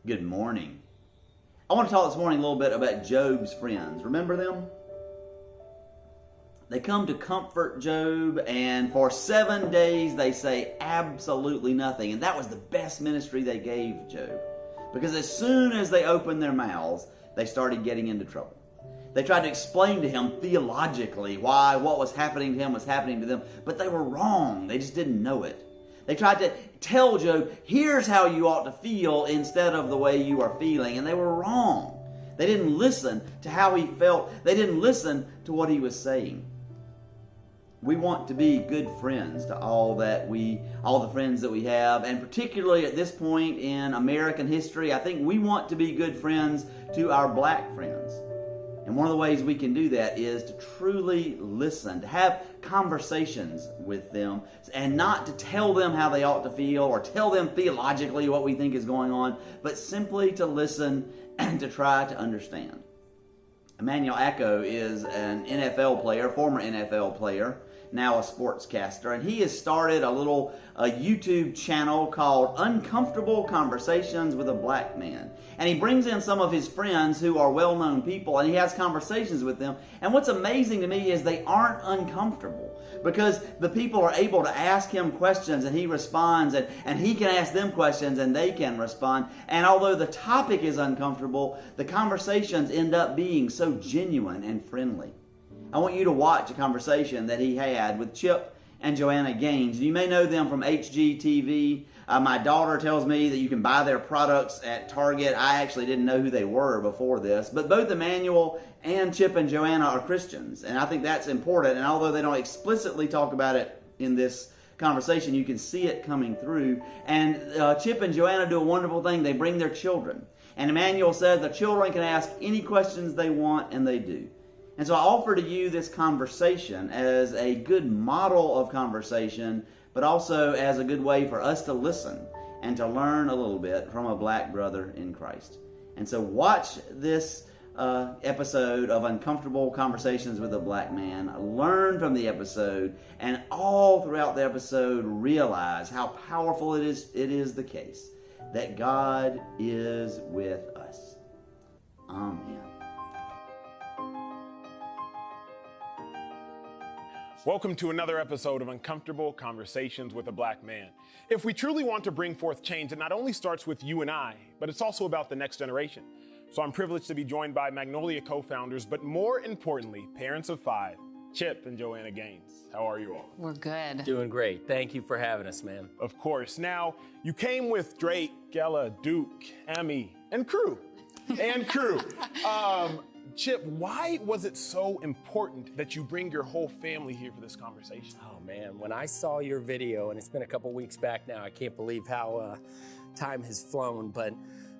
Good morning. I want to talk this morning a little bit about Job's friends. Remember them? They come to comfort Job, and for 7 days they say absolutely nothing. And that was the best ministry they gave Job. Because as soon as they opened their mouths, they started getting into trouble. They tried to explain to him theologically why what was happening to him was happening to them, but they were wrong. They just didn't know it. They tried to tell Job, here's how you ought to feel instead of the way you are feeling, and they were wrong. They didn't listen to how he felt. They didn't listen to what he was saying. We want to be good friends to all the friends that we have, and particularly at this point in American history, I think we want to be good friends to our black friends. And one of the ways we can do that is to truly listen, to have conversations with them, and not to tell them how they ought to feel or tell them theologically what we think is going on, but simply to listen and to try to understand. Emmanuel Acko is an NFL player, former NFL player, now a sportscaster, and he has started a YouTube channel called Uncomfortable Conversations with a Black Man. And he brings in some of his friends who are well-known people, and he has conversations with them. And what's amazing to me is they aren't uncomfortable, because the people are able to ask him questions, and he responds, and he can ask them questions, and they can respond. And although the topic is uncomfortable, the conversations end up being so genuine and friendly. I want you to watch a conversation that he had with Chip and Joanna Gaines. You may know them from HGTV. My daughter tells me that you can buy their products at Target. I actually didn't know who they were before this. But both Emmanuel and Chip and Joanna are Christians. And I think that's important. And although they don't explicitly talk about it in this conversation, you can see it coming through. And Chip and Joanna do a wonderful thing. They bring their children. And Emmanuel says the children can ask any questions they want, and they do. And so I offer to you this conversation as a good model of conversation, but also as a good way for us to listen and to learn a little bit from a black brother in Christ. And so watch this episode of Uncomfortable Conversations with a Black Man. Learn from the episode, and all throughout the episode realize how powerful it is the case that God is with us. Amen. Welcome to another episode of Uncomfortable Conversations with a Black Man. If we truly want to bring forth change, it not only starts with you and I, but it's also about the next generation. So I'm privileged to be joined by Magnolia co-founders, but more importantly, parents of 5, Chip and Joanna Gaines. How are you all? We're good. Doing great. Thank you for having us, man. Of course. Now, you came with Drake, Gella, Duke, Emmy, and crew. Chip, why was it so important that you bring your whole family here for this conversation? Oh man, when I saw your video, and it's been a couple weeks back now, I can't believe how time has flown, but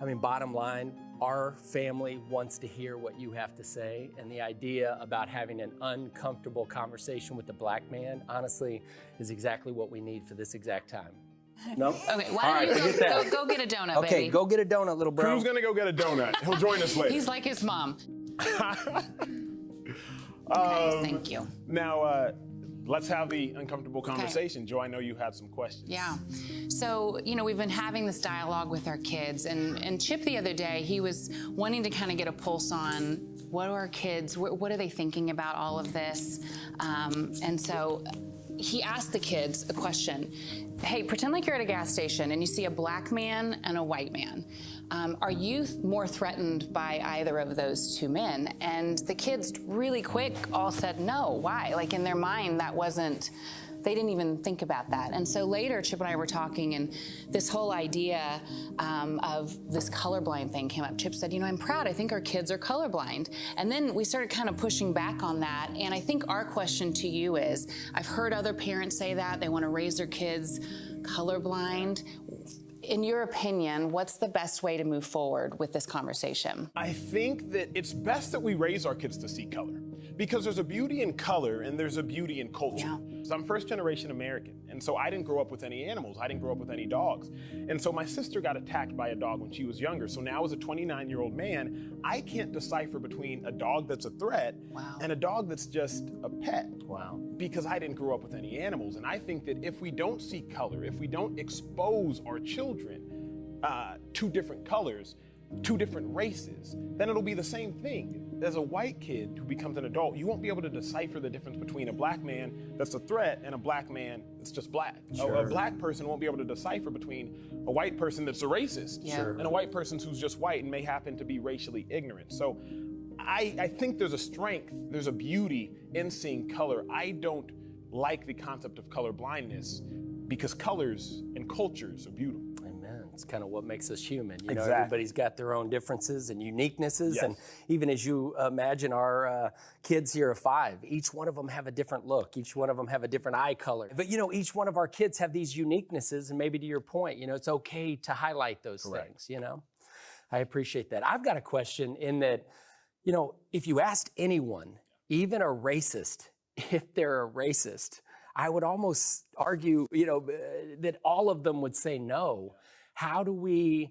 I mean, bottom line, our family wants to hear what you have to say, and the idea about having an uncomfortable conversation with the black man, honestly, is exactly what we need for this exact time. No? Okay, why don't you go get a donut, baby? Okay, go get a donut, little bro. Crew's gonna go get a donut. He'll join us later. He's like his mom. Thank you. Now, let's have the uncomfortable conversation. Joe, I know you had some questions. Yeah. So, we've been having this dialogue with our kids, and Chip the other day, he was wanting to kind of get a pulse on what are our kids, what are they thinking about all of this? And so he asked the kids a question. Hey, pretend like you're at a gas station and you see a black man and a white man. Are you more threatened by either of those two men? And the kids really quick all said no. Why? Like in their mind, they didn't even think about that. And so later, Chip and I were talking, and this whole idea of this colorblind thing came up. Chip said, I'm proud. I think our kids are colorblind. And then we started kind of pushing back on that. And I think our question to you is, I've heard other parents say that they want to raise their kids colorblind. In your opinion, what's the best way to move forward with this conversation? I think that it's best that we raise our kids to see color, because there's a beauty in color and there's a beauty in culture. Yeah. So I'm first generation American, and so I didn't grow up with any animals. I didn't grow up with any dogs. And so my sister got attacked by a dog when she was younger. So now as a 29-year-old man, I can't decipher between a dog that's a threat and a dog that's just a pet. Wow. Because I didn't grow up with any animals. And I think that if we don't see color, if we don't expose our children two different colors, two different races, then it'll be the same thing. As a white kid who becomes an adult, you won't be able to decipher the difference between a black man that's a threat and a black man that's just black. Sure. A black person won't be able to decipher between a white person that's a racist and a white person who's just white and may happen to be racially ignorant. So I think there's a strength, there's a beauty in seeing color. I don't like the concept of color blindness because colors and cultures are beautiful. Amen. It's kind of what makes us human. You know, Exactly. everybody's got their own differences and uniquenesses. Yes. And even as you imagine our kids here of 5, each one of them have a different look. Each one of them have a different eye color. But, you know, each one of our kids have these uniquenesses. And maybe to your point, you know, it's okay to highlight those things, you know. I appreciate that. I've got a question in that, you know, if you asked anyone, even a racist, if they're a racist, I would almost argue, you know, that all of them would say no. How do we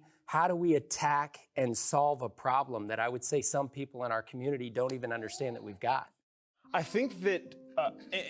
attack and solve a problem that I would say some people in our community don't even understand that we've got? I think that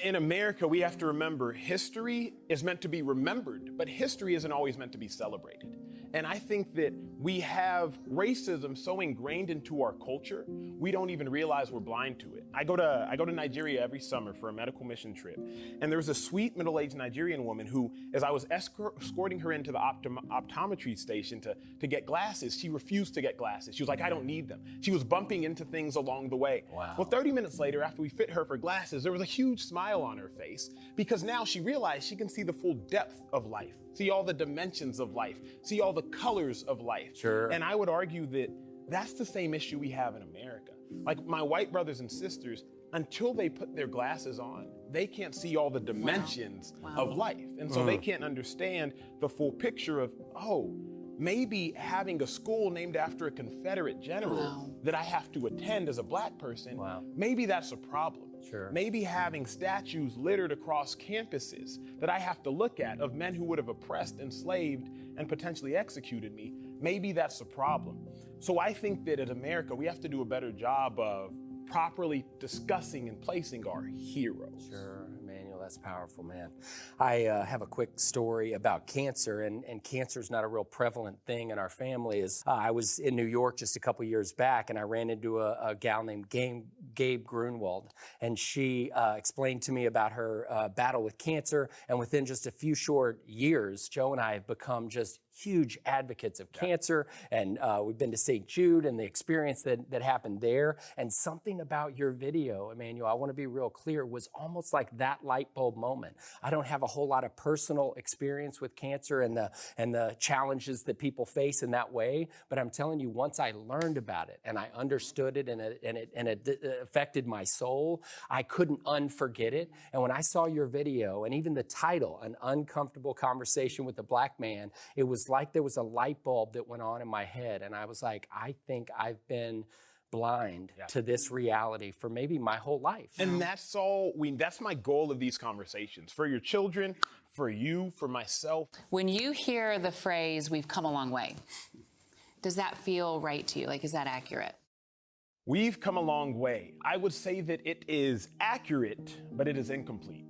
in America, we have to remember history is meant to be remembered, but history isn't always meant to be celebrated. And I think that we have racism so ingrained into our culture, we don't even realize we're blind to it. I go to Nigeria every summer for a medical mission trip. And there was a sweet middle-aged Nigerian woman who, as I was escorting her into the optometry station to get glasses, she refused to get glasses. She was like, I don't need them. She was bumping into things along the way. Wow. Well, 30 minutes later, after we fit her for glasses, there was a huge smile on her face because now she realized she can see the full depth of life, see all the dimensions of life, see all the colors of life. Sure. And I would argue that that's the same issue we have in America. Like my white brothers and sisters, until they put their glasses on, they can't see all the dimensions of life. And so they can't understand the full picture of, oh, maybe having a school named after a Confederate general that I have to attend as a black person, maybe that's a problem. Sure. Maybe having statues littered across campuses that I have to look at of men who would have oppressed, enslaved, and potentially executed me, maybe that's a problem. So I think that in America, we have to do a better job of properly discussing and placing our heroes. Sure, Emmanuel, that's powerful, man. I have a quick story about cancer, and cancer is not a real prevalent thing in our family. I was in New York just a couple years back, and I ran into a gal named Gabe Grunwald, and she explained to me about her battle with cancer, and within just a few short years, Joe and I have become just huge advocates of cancer, and we've been to St. Jude and the experience that happened there. And something about your video, Emmanuel, I want to be real clear, was almost like that light bulb moment. I don't have a whole lot of personal experience with cancer and the challenges that people face in that way, but I'm telling you, once I learned about it and I understood it and it affected my soul, I couldn't unforget it. And when I saw your video and even the title, An Uncomfortable Conversation with a Black Man, it was like there was a light bulb that went on in my head. And I was like, I think I've been blind to this reality for maybe my whole life. And that's my goal of these conversations, for your children, for you, for myself. When you hear the phrase, we've come a long way, does that feel right to you? Like, is that accurate? We've come a long way. I would say that it is accurate, but it is incomplete.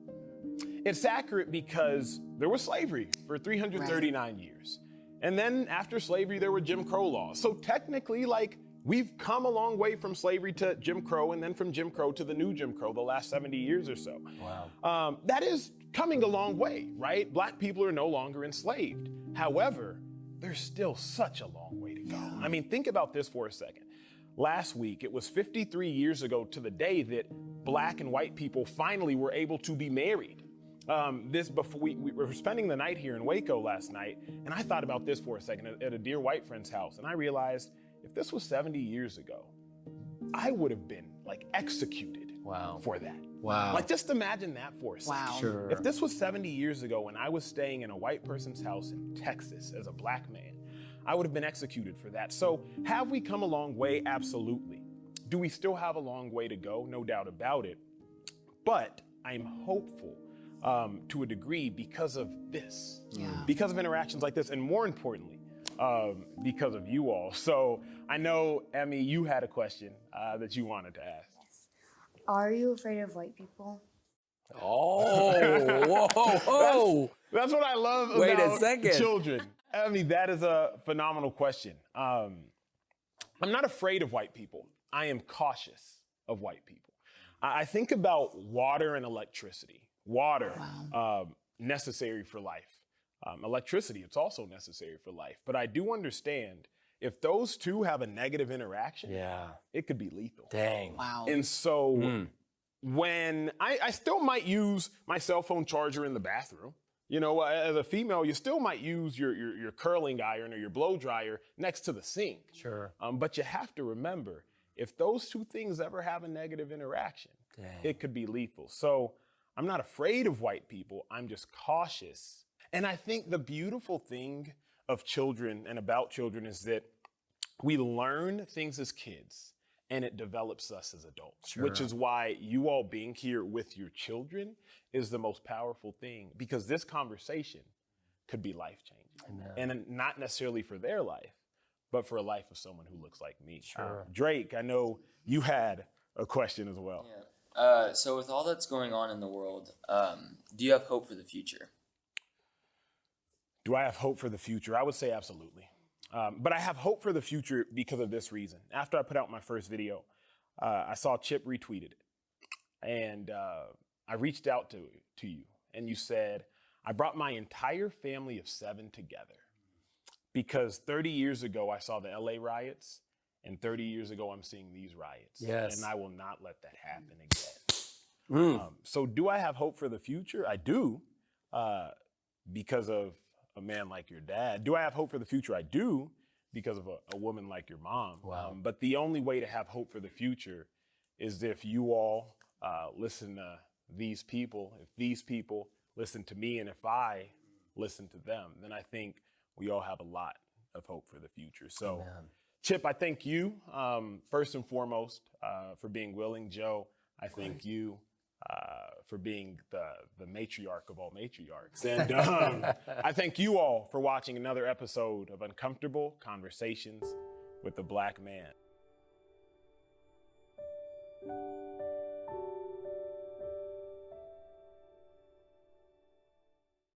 It's accurate because there was slavery for 339 years. And then after slavery, there were Jim Crow laws. So technically, like, we've come a long way from slavery to Jim Crow, and then from Jim Crow to the new Jim Crow, the last 70 years or so. Wow. That is coming a long way, right? Black people are no longer enslaved. However, there's still such a long way to go. I mean, think about this for a second. Last week, it was 53 years ago to the day that black and white people finally were able to be married. We were spending the night here in Waco last night, and I thought about this for a second at a dear white friend's house, and I realized if this was 70 years ago, I would have been like executed for that. Wow. Like, just imagine that for a second. Wow. Sure. If this was 70 years ago and I was staying in a white person's house in Texas as a black man, I would have been executed for that. So have we come a long way? Absolutely. Do we still have a long way to go? No doubt about it. But I'm hopeful to a degree because of this, because of interactions like this, and more importantly, because of you all. So I know, Emmy, you had a question that you wanted to ask. Yes. Are you afraid of white people? Oh, whoa, whoa. That's what I love Wait a about second. children. I mean, that is a phenomenal question. I'm not afraid of white people. I am cautious of white people. I think about water and electricity. Water, necessary for life. Electricity, it's also necessary for life. But I do understand if those two have a negative interaction, it could be lethal. Dang. Wow. And so when I still might use my cell phone charger in the bathroom, you know, as a female, you still might use your curling iron or your blow dryer next to the sink. Sure. But you have to remember, if those two things ever have a negative interaction, it could be lethal. So I'm not afraid of white people. I'm just cautious. And I think the beautiful thing of children and about children is that we learn things as kids and it develops us as adults, which is why you all being here with your children is the most powerful thing, because this conversation could be life-changing. And not necessarily for their life, but for a life of someone who looks like me. Drake, I know you had a question as well. Yeah. So with all that's going on in the world, do you have hope for the future? Do I have hope for the future? I would say absolutely. But I have hope for the future because of this reason. After I put out my first video, I saw Chip retweeted it. And I reached out to you, and you said, I brought my entire family of 7 together because 30 years ago I saw the LA riots, and 30 years ago I'm seeing these riots. Yes. And I will not let that happen again. So do I have hope for the future? I do, because of a man like your dad. Do I have hope for the future? I do, because of a woman like your mom. Wow. But the only way to have hope for the future is if you all listen to these people, if these people listen to me, and if I listen to them, then I think we all have a lot of hope for the future. So, Chip, I thank you, first and foremost, for being willing. Joe, I thank you for being the matriarch of all matriarchs. And I thank you all for watching another episode of Uncomfortable Conversations with the Black Man.